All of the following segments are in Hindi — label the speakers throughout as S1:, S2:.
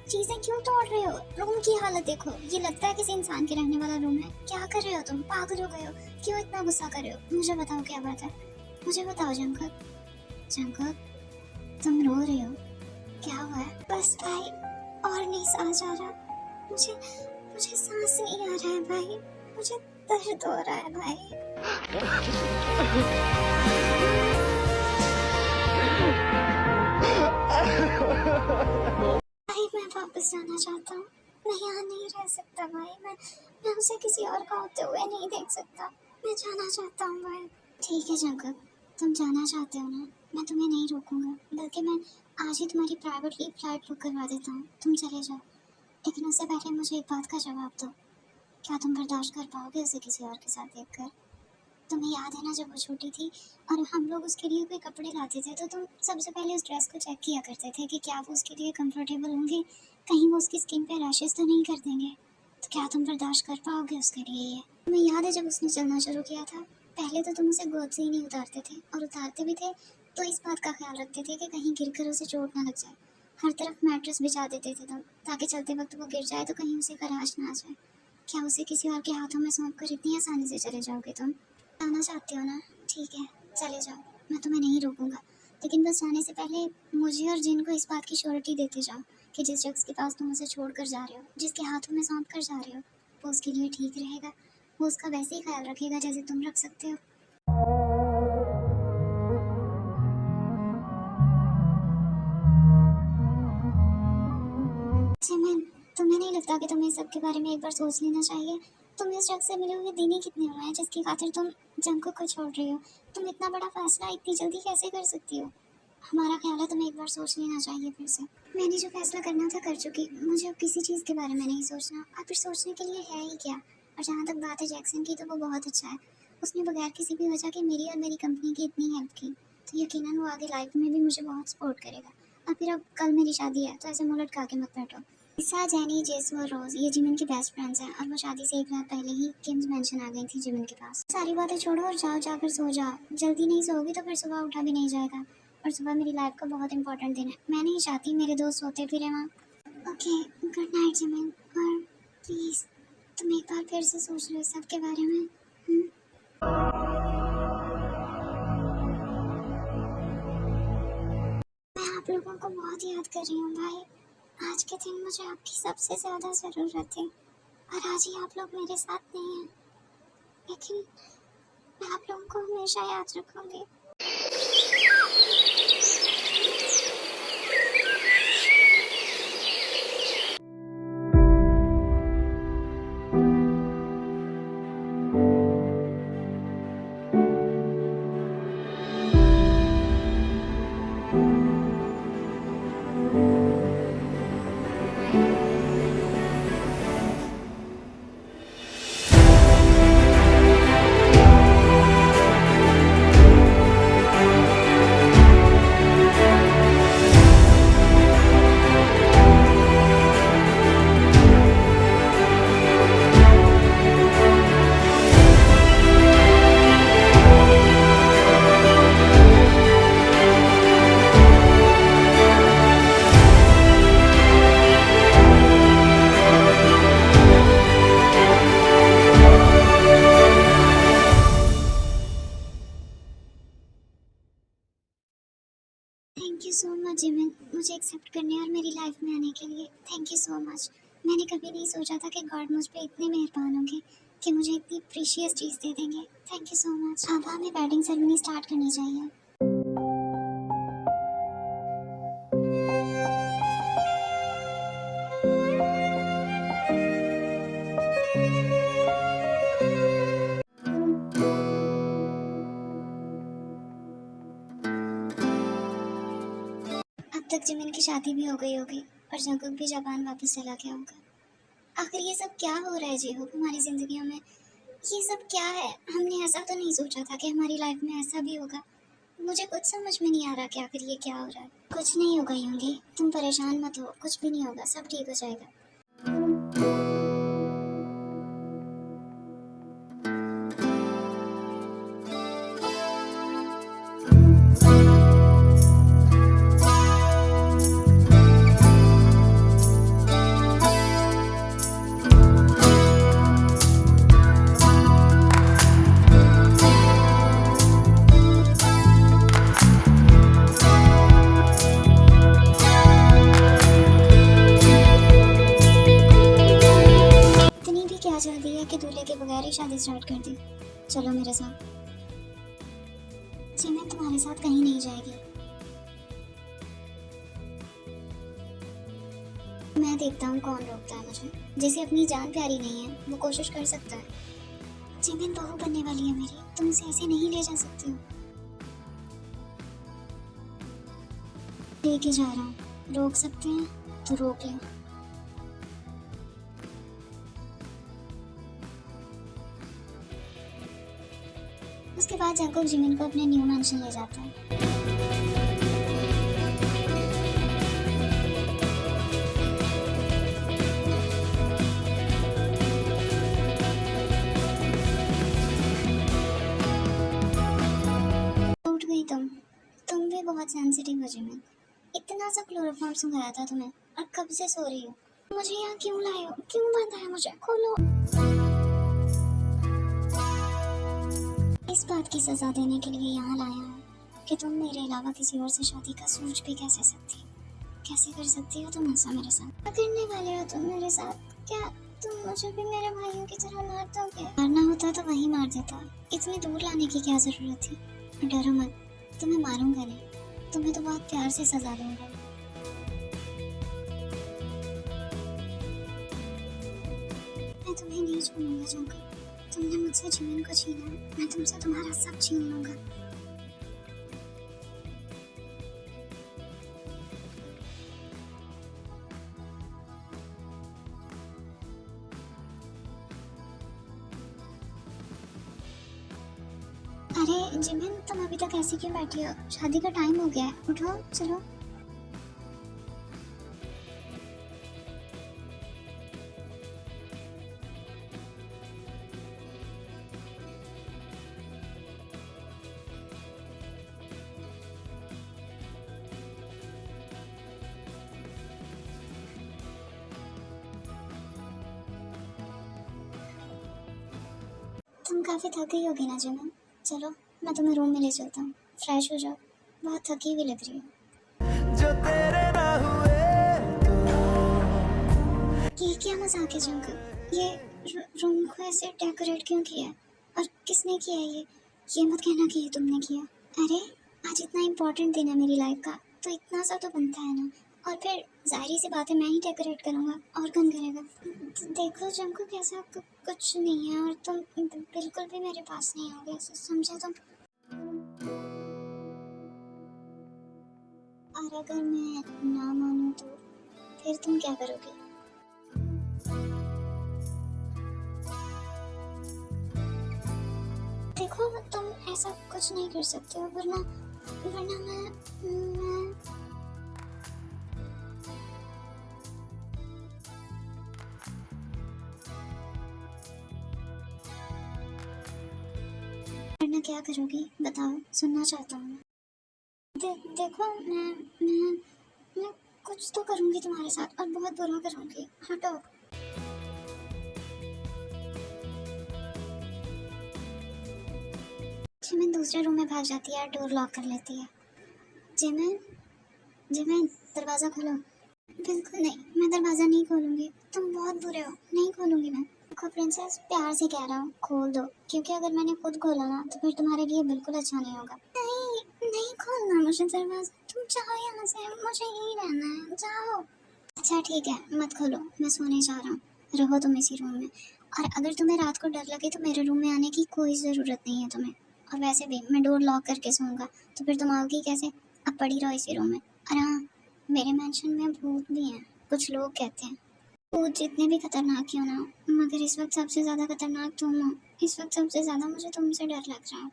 S1: चीजें क्यों तोड़ रहे हो? रूम की हालत देखो, ये लगता है किसी इंसान के रहने वाला रूम है। क्या कर रहे हो तुम? पागल हो गए हो? क्यों इतना गुस्सा कर रहे हो? मुझे बताओ क्या बात है, मुझे बताओ जंकक। जंकक, तुम रो रहे हो, क्या हुआ है? बस भाई, और नहीं सांस आ रहा, मुझे मुझे सांस नहीं आ रहा है भाई, मुझे दर्द हो रहा है भाई। भाई मैं वापस जाना चाहता हूँ, मैं यहाँ नहीं रह सकता भाई, मैं उसे किसी और का होते हुए नहीं देख सकता, मैं जाना चाहता हूँ भाई। ठीक है जंकक, तुम जाना चाहते हो ना, मैं तुम्हें नहीं रोकूंगा, बल्कि मैं आज ही तुम्हारी प्राइवेटली फ्लाइट बुक करवा देता हूँ, तुम चले जाओ। लेकिन उससे पहले मुझे एक बात का जवाब दो, क्या तुम बर्दाश्त कर पाओगे उसे किसी और के साथ देखकर? तुम्हें याद है ना जब वो छोटी थी और हम लोग उसके लिए कोई कपड़े लाते थे, तो तुम सबसे पहले उस ड्रेस को चेक किया करते थे कि क्या वो उसके लिए कंफर्टेबल होंगे, कहीं वो उसकी स्किन पे रैशेस तो नहीं कर देंगे। तो क्या तुम बर्दाश्त कर पाओगे उसके लिए ये? तुम्हें याद है जब उसने चलना शुरू किया था, पहले तो तुम उसे गोद से ही नहीं उतारते थे, और उतारते भी थे तो इस बात का ख्याल रखते थे कि कहीं गिर कर उसे चोट ना लग जाए। हर तरफ मैट्रेस बिछा देते थे तुम, ताकि चलते वक्त वो गिर जाए तो कहीं उसे खराश ना आ जाए। क्या उसे किसी और के हाथों में सौंप कर इतनी आसानी से चले जाओगे तुम? जाना चाहते हो ना, ठीक है चले जाओ, मैं तुम्हें नहीं रोकूंगा। लेकिन बस जाने से पहले मुझे और जिन को इस बात की श्योरिटी देते जाओ कि जिस शख्स के पास तुम उसे छोड़ कर जा रहे हो, जिसके हाथों में सौंप कर जा रहे हो, वो उसके लिए ठीक रहेगा, वो उसका वैसे ही ख्याल रखेगा जैसे तुम रख सकते हो। जिमिन, तुम्हें नहीं लगता कि तुम्हें सब के बारे में एक बार सोच लेना चाहिए? तुम इस शख्स से मिले हुए दिन ही कितने हुए हैं जिसकी खातिर तुम जंकू को छोड़ रही हो? तुम इतना बड़ा फैसला इतनी जल्दी कैसे कर सकती हो? हमारा ख्याल है तुम्हें एक बार सोच लेना चाहिए फिर से। मैंने जो फैसला करना था कर चुकी, मुझे अब किसी चीज़ के बारे में नहीं सोचना, और फिर सोचने के लिए है ही क्या। और जहाँ तक बात है जैक्सन की, तो वो बहुत अच्छा है, उसने बगैर किसी भी वजह के मेरी और मेरी कंपनी की इतनी हेल्प की, तो यकीनन वो आगे लाइफ में भी मुझे बहुत सपोर्ट करेगा। और फिर अब कल मेरी शादी है, तो ऐसे मुँह लटका के मत बैठो। ईसा, जैनी, जेसू और रोज ये जिमिन की बेस्ट फ्रेंड्स हैं, और वो शादी से एक रात पहले ही किम्स मेंशन आ गई थी जिमिन के पास। सारी बातें छोड़ो और जाओ, जाकर सो जाओ। जल्दी नहीं सोओगी तो फिर सुबह उठा भी नहीं जाएगा, और सुबह मेरी लाइफ का बहुत इंपॉर्टेंट दिन है, मैं नहीं चाहती मेरे दोस्त सोते फिरे वहाँ। ओके, गुड नाइट जिमिन, और प्लीज़ तुम एक बार फिर से सोच लो इस सब के बारे में। मैं आप लोगों को बहुत याद कर रही हूँ भाई, आज के दिन मुझे आपकी सबसे ज़्यादा ज़रूरत है, और आज ही आप लोग मेरे साथ नहीं हैं, लेकिन मैं आप लोगों को हमेशा याद रखूंगी। Thank you so much Jimin, मुझे एक्सेप्ट करने और मेरी लाइफ में आने के लिए थैंक यू सो मच। मैंने कभी नहीं सोचा था कि गॉड मुझ पे इतने मेहरबान होंगे कि मुझे इतनी प्रीशियस चीज़ दे देंगे। Thank you so much. अब हमें वेडिंग सेरेमनी स्टार्ट करनी चाहिए। अब तक जिमिन की शादी भी हो गई होगी और जंकुक भी जापान वापस चला गया होगा। आखिर ये सब क्या हो रहा है जेहोक हमारी ज़िंदगियों में? ये सब क्या है? हमने ऐसा तो नहीं सोचा था कि हमारी लाइफ में ऐसा भी होगा। मुझे कुछ समझ में नहीं आ रहा कि आखिर ये क्या हो रहा है। कुछ नहीं होगा यूंगी, तुम परेशान मत हो, कुछ भी नहीं होगा, सब ठीक हो जाएगा। है कि दूल्हे के बगैर ही शादी स्टार्ट कर दी। चलो मेरे साथ। जिमिन तुम्हारे साथ कहीं नहीं जाएगी। मैं देखता हूँ कौन रोकता है मुझे। जिसे अपनी जान प्यारी नहीं है वो कोशिश कर सकता है। जिमिन बहू बनने वाली है मेरी, तुम उसे ऐसे नहीं ले जा सकती हो। लेके जा रहा हूँ, रोक सकते हैं तो रोक ले। उसके बाद जैकब जिमिन को अपने न्यू मैंशन ले जाता है। उठ गई तुम भी बहुत सेंसिटिव हो जिमिन। इतना सा क्लोरोफॉर्म सुखाया था तुम्हें और कब से सो रही हो? मुझे यहाँ क्यों लाए हो? क्यों बांधा है मुझे? खोलो। इस बात की सजा देने के लिए यहाँ लाया हूँ कि तुम मेरे अलावा किसी और से शादी का सोच भी कैसे सकती हो? कैसे कर सकती हो तुम ऐसा मेरे साथ? क्या करने वाले हो तुम मेरे साथ? क्या तुम मुझे भी मेरे भाइयों की तरह मार दोगे? मारना होता तो वहीं मार देता। इतनी दूर लाने की क्या जरूरत थी? डरो मत, तुम्हें मारूंगा नहीं, तुम्हें तो बहुत प्यार से सजा दूंगा। मैं तुम्हें नहीं छोड़ूंगा जंकल। तुमने मुझसे जिमिन को छीना, मैं तुमसे तुम्हारा सब छीन लूंगा। अरे जिमिन, तुम अभी तक ऐसी क्यों बैठी हो? शादी का टाइम हो गया है, उठो चलो। तुम काफी थक गई होगी ना जिमिन? चलो मैं तुम्हें रूम में ले चलता हूँ, फ्रेश हो जाओ, बहुत थकी हुई लग रही हो।
S2: जो तेरे ना हुए
S1: ये क्या मजाक है जंकल? ये रूम को ऐसे डेकोरेट क्यों किया है? और किसने किया है ये मत कहना कि ये तुमने किया। अरे आज इतना इम्पोर्टेंट दिन है मेरी लाइफ का, तो इतना सा तो बनता है ना। और फिर जाहिर सी बात है मैं ही डेकोरेट करूँगा, और कौन करेगा? देखो जंकल, ऐसा कुछ नहीं है और तुम बिल्कुल भी मेरे पास नहीं होगे, समझे तुम? और अगर मैं ना मानूं तो फिर तुम क्या करोगे? देखो तुम ऐसा कुछ नहीं कर सकते हो, वरना वरना मैं वरना क्या करोगी बताओ, सुनना चाहता हूँ। देखो मैं कुछ तो करूँगी तुम्हारे साथ, और बहुत बुरा करूँगी। हटो। जिमिन दूसरे रूम में भाग जाती है और डोर लॉक कर लेती है। जिमिन जिमिन, दरवाज़ा खोलो। बिल्कुल नहीं, मैं दरवाज़ा नहीं खोलूँगी, तुम बहुत बुरे हो, नहीं खोलूँगी मैं। देखो प्रिंसेस, प्यार से कह रहा हूँ, खोल दो, क्योंकि अगर मैंने खुद खोला ना तो फिर तुम्हारे लिए बिल्कुल अच्छा नहीं होगा। नहीं खोलना मुझे दरवाज़ा, तुम जाओ यहाँ से, मुझे यहीं रहना है, जाओ। अच्छा ठीक है, मत खोलो, मैं सोने जा रहा हूँ, रहो तुम इसी रूम में। और अगर तुम्हें रात को डर लगे तो मेरे रूम में आने की कोई ज़रूरत नहीं है तुम्हें। और वैसे भी मैं डोर लॉक करके सोऊंगा, तो फिर तुम आओगी कैसे? अब पड़ी रहो इसी रूम में। और हाँ, मेरे मैंशन में भूत भी हैं, कुछ लोग कहते हैं। भूत जितने भी खतरनाक क्यों ना हो, मगर इस वक्त सबसे ज़्यादा खतरनाक तुम हो। इस वक्त सबसे ज़्यादा मुझे तुमसे डर लग रहा है।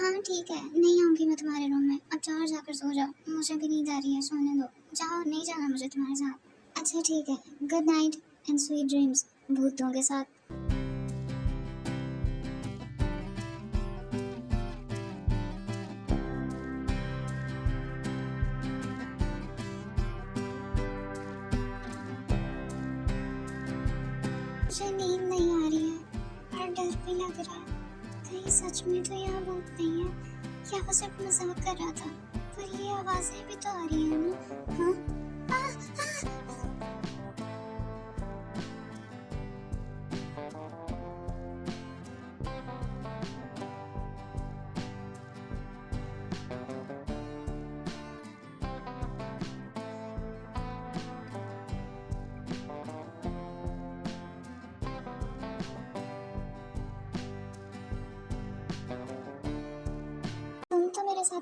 S1: हाँ ठीक है, नहीं आऊँगी मैं तुम्हारे रूम में, अब जाओ जाकर सो जाओ, मुझे भी नींद आ रही है, सोने दो, जाओ, नहीं जाना मुझे तुम्हारे साथ। अच्छा ठीक है, good night and sweet dreams भूतों के साथ। मुझे नींद नहीं आ रही है और डर भी लग रहा है, कहीं सच में तो यहाँ भूत नहीं है, या वो सिर्फ मजाक कर रहा था। पर ये आवाजें भी तो आ रही हैं ना। हाँ? आ, आ,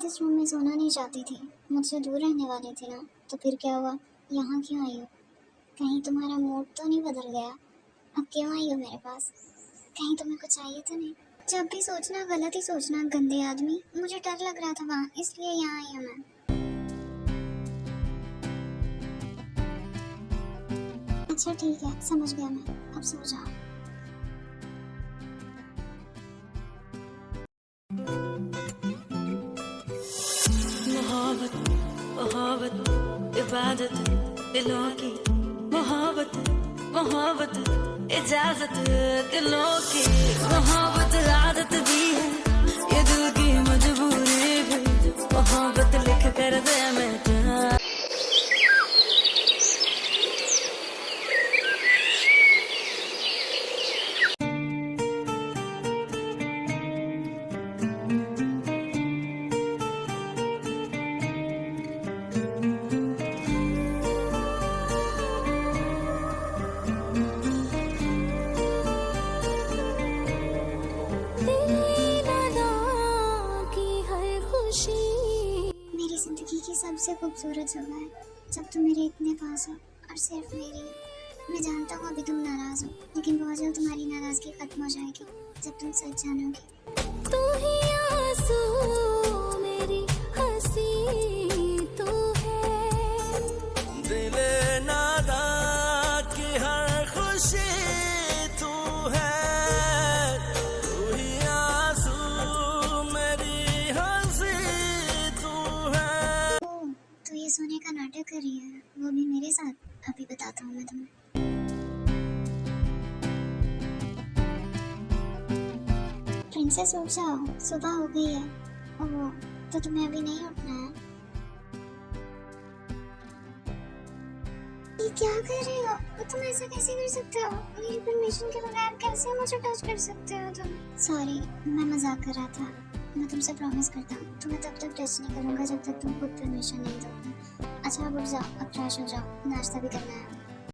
S1: साथ इस रूम में सोना नहीं चाहती थी, मुझसे दूर रहने वाली थी ना, तो फिर क्या हुआ? यहाँ क्यों आई हो? कहीं तुम्हारा मूड तो नहीं बदल गया? अब क्यों आई हो मेरे पास? कहीं तुम्हें कुछ चाहिए तो नहीं? जब भी सोचना गलत ही सोचना, गंदे आदमी। मुझे डर लग रहा था वहाँ, इसलिए यहाँ आई हूँ मैं। अच्छा ठीक है, समझ गया मैं, अब सो जाओ।
S3: मोहब्बत मोहब्बत इबादत दिलों की, मोहब्बत मोहब्बत इजाजत दिलों की, मोहब्बत आदत दी है ये दिल की मजबूरी भी, मोहब्बत लिख कर दे मैं जहाँ।
S1: मेरी जिंदगी की सबसे खूबसूरत जगह है जब तुम मेरे इतने पास हो, और सिर्फ मेरी। मैं जानता हूँ अभी तुम नाराज हो, लेकिन बहुत जल्द तुम्हारी नाराजगी खत्म हो जाएगी जब तुम सच जानोगे।
S3: तू ही आंसू मेरी हंसी तू है,
S2: दिल नादा की हर खुशी तू है, तू ही आंसू मेरी हंसी तू है।
S1: तो ये सोने का नाटक कर रही है, वो भी मेरे साथ। अभी बताता हूँ मैं तुम्हें। प्रिंसेस उठ जाओ, सुबह हो गई है। ओह, तो तुम्हें अभी नहीं उठना है? ये क्या कर रहे हो? तुम ऐसा कैसे कर सकते हो? मेरी परमिशन के बगैर कैसे मुझे टच कर सकते हो तुम? सॉरी, मैं मजाक कर रहा था। मैं तुमसे प्रॉमिस करता हूँ तुम्हें तब तक टच नहीं करूँगा जब तक तुम खुद परमिशन नहीं दोगे। अच्छा अब उठ जाओ, अब फ्रेश हो जाओ, नाश्ता भी करना है।